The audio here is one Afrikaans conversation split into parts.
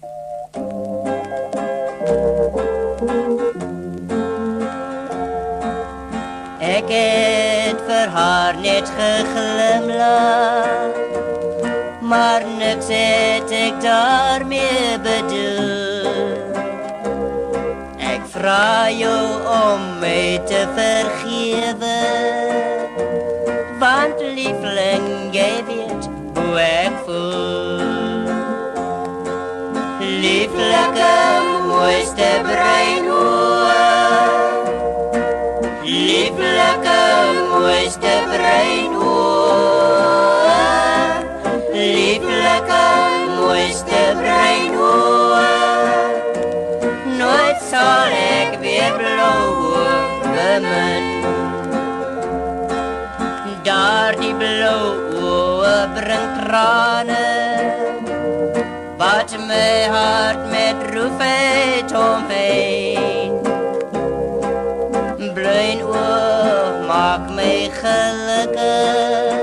Ek het vir haar net geglimlag, maar niks het ek daarmee bedoel. Ek vra jou om my te vergewe, want liefling, jy weet hoe ek voel. Lieflike, mooiste breinoe, lieflike, mooiste breinoe, lieflike, mooiste breinoe. Nooit sal ek weer blauwe bemin. Daar die blauwe bring trane, wat my hart met droefheid omheen. Bruin oog maak my gelukkig,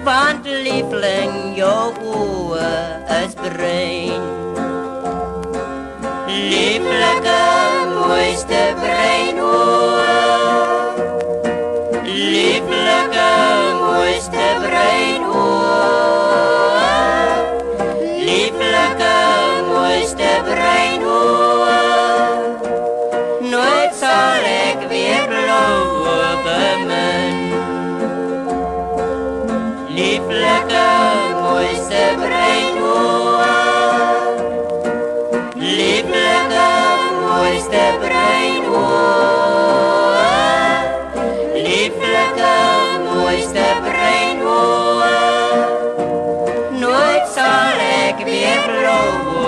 want liefling, jou oë is bruin. Lieflike, mooiste bruin oë, lieflike, mooiste bruin oë, lieflike, mooiste bruin oë. Nooit sal ek weer blauwe bemin. Lieflike, mooiste bruin oë, lieflike, mooiste bruin oë, lieflike, mooiste bruin oë. Nooit sal ek weer blauwe